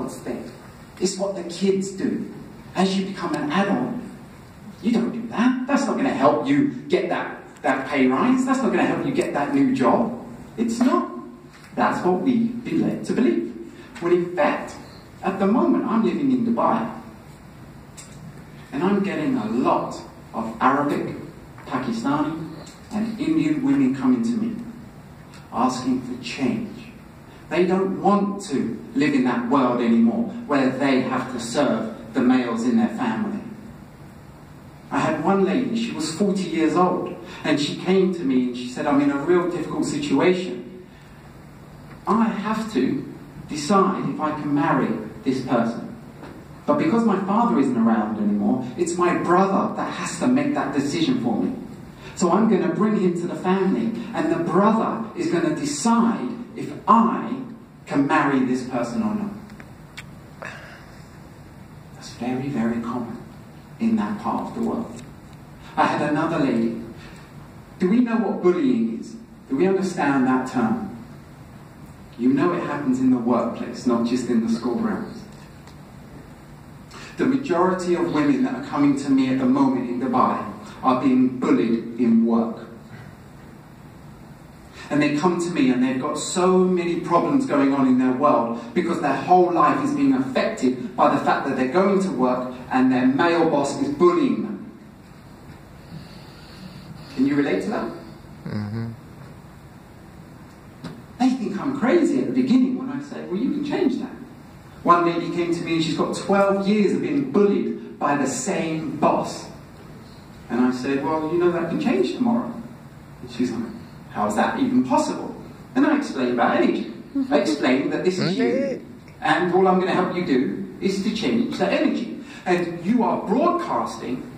adults think. It's what the kids do. As you become an adult, you don't do that. That's not going to help you get that pay rise. That's not going to help you get that new job. It's not. That's what we've been led to believe. When in fact, at the moment, I'm living in Dubai, and I'm getting a lot of Arabic, Pakistani, and Indian women coming to me, asking for change. They don't want to live in that world anymore, where they have to serve the males in their family. I had one lady, she was 40 years old, and she came to me and she said, I'm in a real difficult situation. I have to decide if I can marry this person. But because my father isn't around anymore, it's my brother that has to make that decision for me. So I'm going to bring him to the family, and the brother is going to decide if I can marry this person or not. That's very, very common in that part of the world. I had another lady. Do we know what bullying is? Do we understand that term? You know it happens in the workplace, not just in the school grounds. The majority of women that are coming to me at the moment in Dubai are being bullied in work. And they come to me and they've got so many problems going on in their world because their whole life is being affected by the fact that they're going to work and their male boss is bullying them. Can you relate to that? Mm-hmm. They think I'm crazy at the beginning when I say, well, you can change that. One lady came to me and she's got 12 years of being bullied by the same boss. And I said, well, you know that can change tomorrow. And she's like, how is that even possible? And I explained about energy. I explained that this is you, and all I'm going to help you do is to change the energy. And you are broadcasting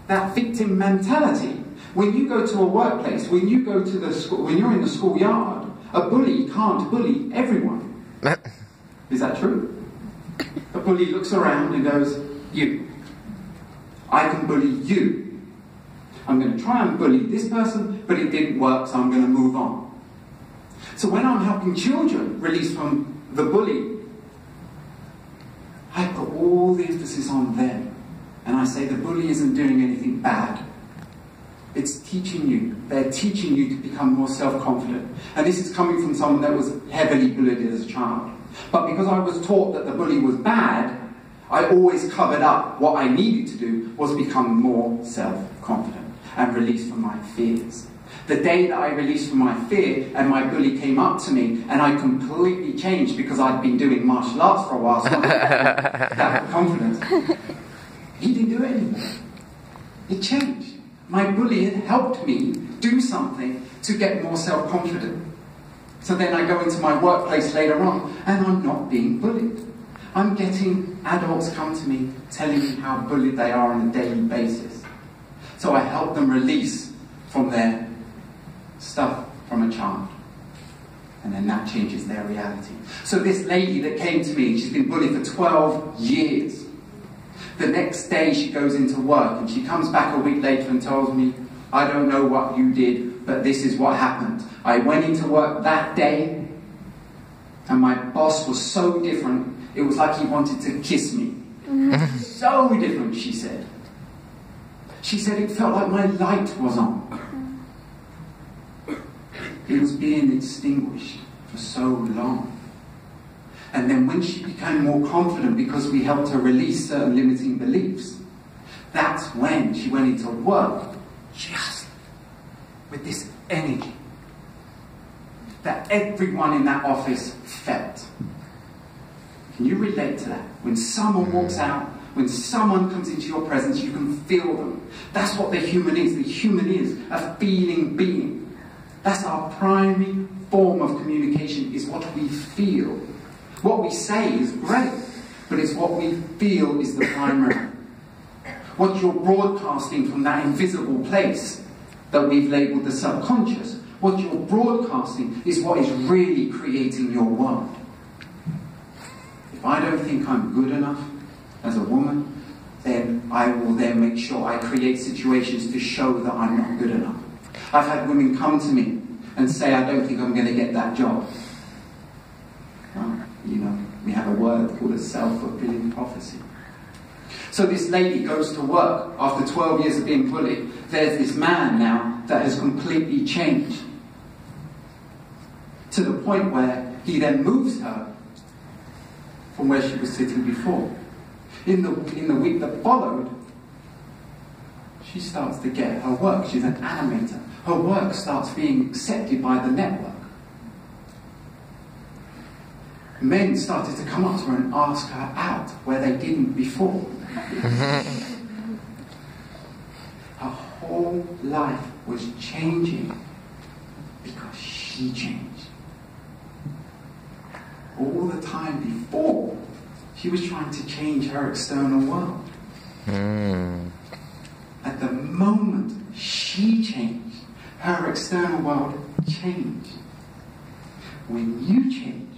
that victim mentality. When you go to a workplace, when you go to the school, when you're in the schoolyard, a bully can't bully everyone. Is that true? A bully looks around and goes, you. I can bully you. I'm going to try and bully this person, but it didn't work, so I'm going to move on. So when I'm helping children release from the bully, I put all the emphasis on them. And I say the bully isn't doing anything bad. It's teaching you. They're teaching you to become more self-confident. And this is coming from someone that was heavily bullied as a child. But because I was taught that the bully was bad, I always covered up what I needed to do was become more self-confident and release from my fears. The day that I released from my fear and my bully came up to me and I completely changed because I'd been doing martial arts for a while, so I had that confidence. He didn't do it anymore. It changed. My bully had helped me do something to get more self-confident. So then I go into my workplace later on and I'm not being bullied. I'm getting adults come to me telling me how bullied they are on a daily basis. So I help them release from their stuff from a child. And then that changes their reality. So this lady that came to me, she's been bullied for 12 years. The next day she goes into work and she comes back a week later and tells me, I don't know what you did, but this is what happened. I went into work that day and my boss was so different, it was like he wanted to kiss me. So different, she said. She said it felt like my light was on. It was being extinguished for so long. And then when she became more confident because we helped her release certain limiting beliefs, that's when she went into work just with this energy that everyone in that office felt. Can you relate to that? When someone walks out, when someone comes into your presence, you can feel them. That's what the human is. The human is a feeling being. That's our primary form of communication, is what we feel. What we say is great, but it's what we feel is the primary. What you're broadcasting from that invisible place that we've labelled the subconscious, what you're broadcasting is what is really creating your world. If I don't think I'm good enough as a woman, then I will then make sure I create situations to show that I'm not good enough. I've had women come to me and say, I don't think I'm going to get that job. Well, you know, we have a word called a self-fulfilling prophecy. So this lady goes to work after 12 years of being bullied. There's this man now that has completely changed, to the point where he then moves her from where she was sitting before. In the week that followed, she starts to get her work. She's an animator. Her work starts being accepted by the network. Men started to come up to her and ask her out where they didn't before. Her whole life was changing because she changed. All the time before, she was trying to change her external world. At the moment she changed, her external world changed. When you change,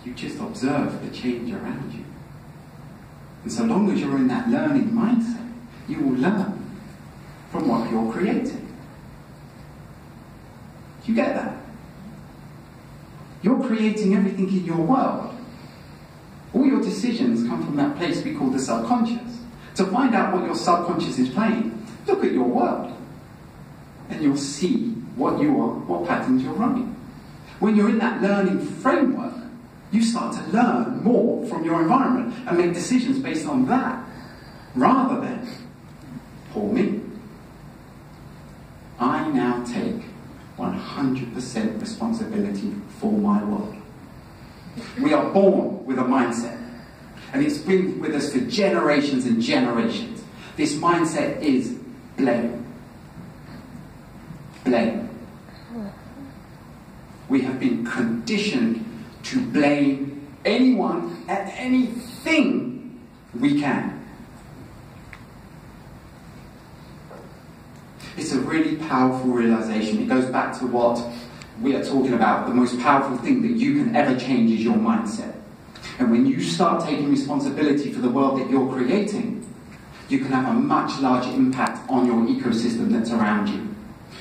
you just observe the change around you. And so long as you're in that learning mindset, you will learn from what you're creating. Do you get that? You're creating everything in your world. All your decisions come from that place we call the subconscious. To find out what your subconscious is playing, look at your world. And you'll see what patterns you're running. When you're in that learning framework, you start to learn more from your environment and make decisions based on that, rather than, poor me. I now take 100% responsibility for my world. We are born with a mindset, and it's been with us for generations and generations. This mindset is blame. Blame. We have been conditioned to blame anyone and anything we can. It's a really powerful realization. It goes back to what we are talking about. The most powerful thing that you can ever change is your mindset. And when you start taking responsibility for the world that you're creating, you can have a much larger impact on your ecosystem that's around you.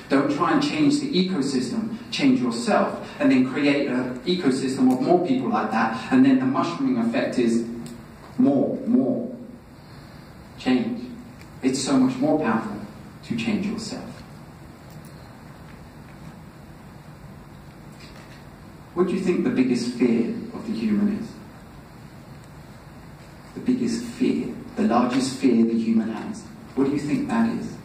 Don't try and change the ecosystem, change yourself, and then create an ecosystem of more people like that, and then the mushrooming effect is more change. It's so much more powerful to change yourself. What do you think the biggest fear of the human is? The biggest fear, the largest fear the human has. What do you think that is?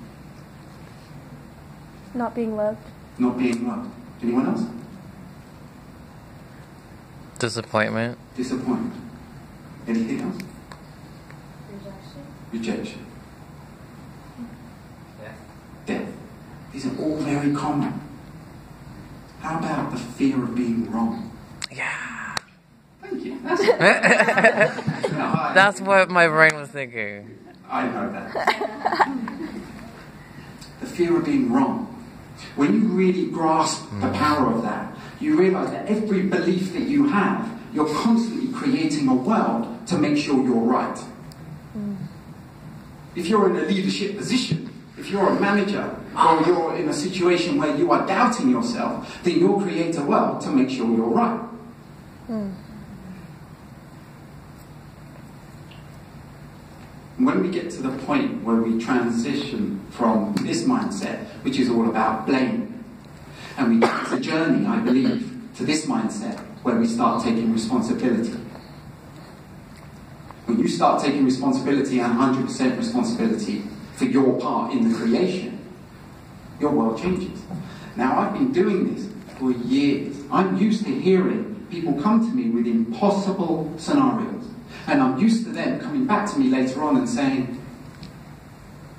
Not being loved. Not being loved. Anyone else? Disappointment. Disappointment. Anything else? Rejection. Rejection. Death. These are all very common. How about the fear of being wrong? Yeah. Thank you. That's what my brain was thinking. I know that. The fear of being wrong. When you really grasp the power of that, you realize that every belief that you have, you're constantly creating a world to make sure you're right. If you're in a leadership position, if you're a manager, or you're in a situation where you are doubting yourself, then you'll create a world to make sure you're right. When we get to the point where we transition from this mindset, which is all about blame, and it's a journey, I believe, to this mindset where we start taking responsibility. When you start taking responsibility and 100% responsibility for your part in the creation, your world changes. Now, I've been doing this for years. I'm used to hearing people come to me with impossible scenarios. And I'm used to them coming back to me later on and saying,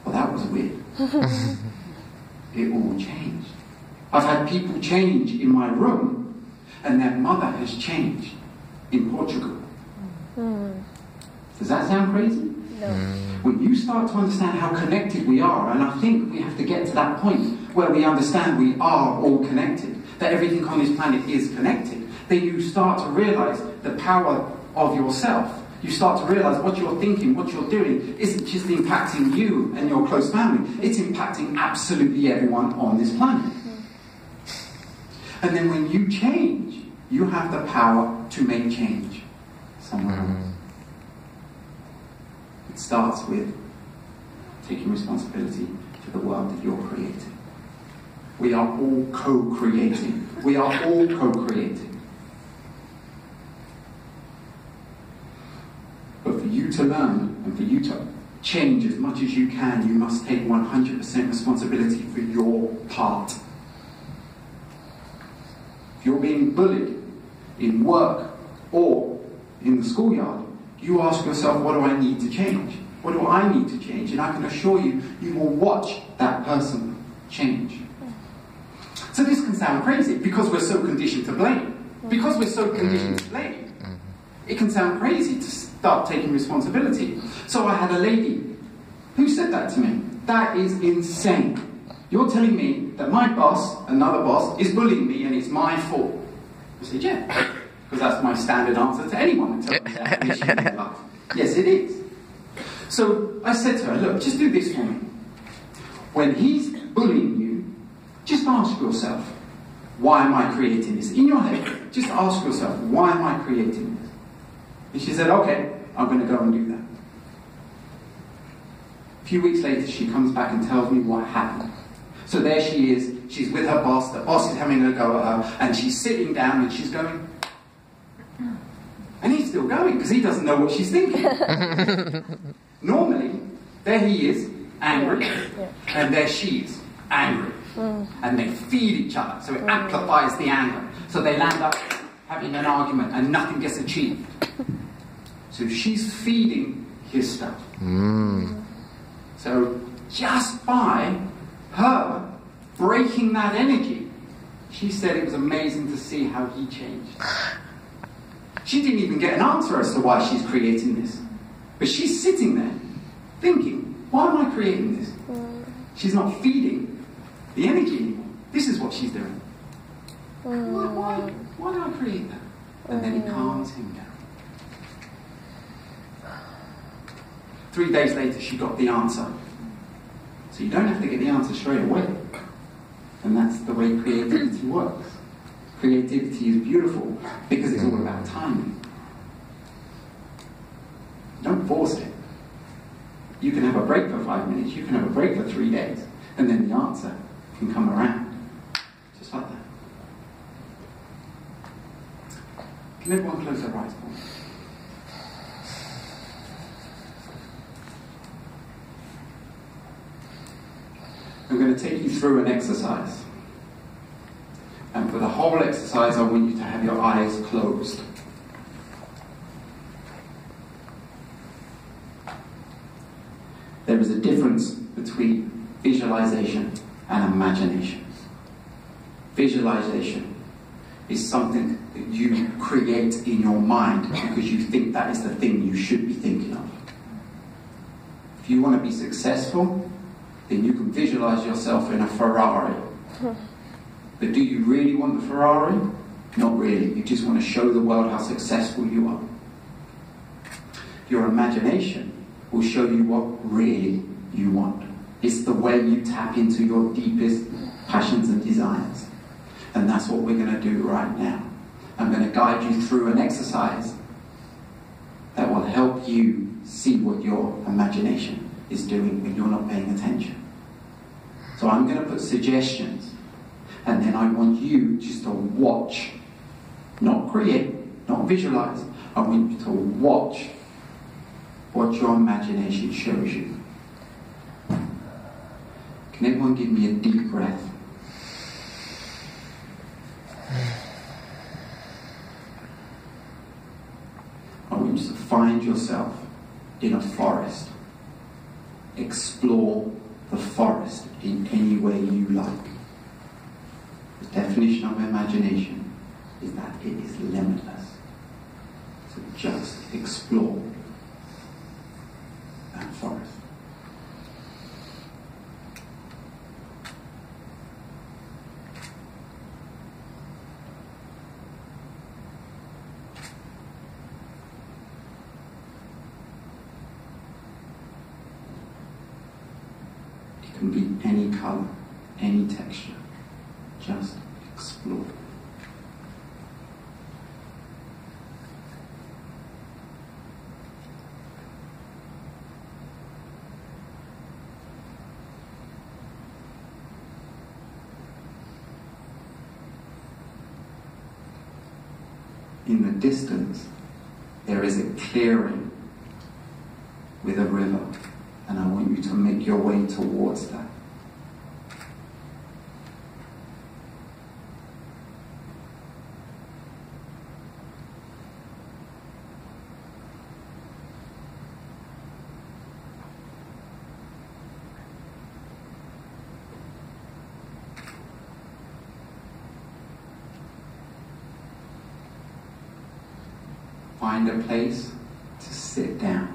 well, that was weird. It all changed. I've had people change in my room, and their mother has changed in Portugal. Does that sound crazy? No. When you start to understand how connected we are, and I think we have to get to that point where we understand we are all connected, that everything on this planet is connected, then you start to realize the power of yourself. You start to realize what you're thinking, what you're doing, isn't just impacting you and your close family. It's impacting absolutely everyone on this planet. And then when you change, you have the power to make change. somewhere else. It starts with taking responsibility for the world that you're creating. We are all co-creating. We are all co-creating. But for you to learn and for you to change as much as you can, you must take 100% responsibility for your part. If you're being bullied in work or in the schoolyard, you ask yourself, what do I need to change? What do I need to change? And I can assure you, you will watch that person change. So this can sound crazy because we're so conditioned to blame. Because we're so conditioned to blame, it can sound crazy to start taking responsibility. So I had a lady who said that to me. That is insane. You're telling me that my boss, another boss, is bullying me and it's my fault. I said, yeah, because that's my standard answer to anyone who tells me they have an issue in their life. Yes, it is. So I said to her, look, just do this for me. When he's bullying you, just ask yourself, why am I creating this? In your head, just ask yourself, why am I creating this? And she said, okay, I'm going to go and do that. A few weeks later, she comes back and tells me what happened. So there she is, she's with her boss, the boss is having a go at her, and she's sitting down and she's going, and he's still going, because he doesn't know what she's thinking. Normally, there he is, angry, and there she is, angry. And they feed each other, so it amplifies the anger. So they land up having an argument and nothing gets achieved. So she's feeding his stuff. So just by her breaking that energy, she said it was amazing to see how he changed. She didn't even get an answer as to why she's creating this. But she's sitting there thinking, why am I creating this? She's not feeding the energy anymore. This is what she's doing. Why did I create that? And then he calms him down. 3 days later, she got the answer. So you don't have to get the answer straight away. And that's the way creativity works. Creativity is beautiful because it's all about timing. Don't force it. You can have a break for 5 minutes, you can have a break for 3 days, and then the answer can come around. Just like that. Can everyone close their eyes, please? I'm going to take you through an exercise. And for the whole exercise, I want you to have your eyes closed. There is a difference between visualization and imagination. Visualization is something that you create in your mind because you think that is the thing you should be thinking of. If you want to be successful, then you can visualize yourself in a Ferrari. But do you really want the Ferrari? Not really. You just want to show the world how successful you are. Your imagination will show you what really you want. It's the way you tap into your deepest passions and desires. And that's what we're going to do right now. I'm going to guide you through an exercise that will help you see what your imagination is doing when you're not paying attention. So I'm going to put suggestions, and then I want you just to watch, not create, not visualize. I want you to watch what your imagination shows you. Can everyone give me a deep breath? I want you to find yourself in a forest. Explore the forest in any way you like. The definition of imagination is that it is limitless. So just explore that forest. It can be any color, any texture. Just explore. in the distance, there is a clearing with a river, and I want you to make your way towards that. Find a place to sit down.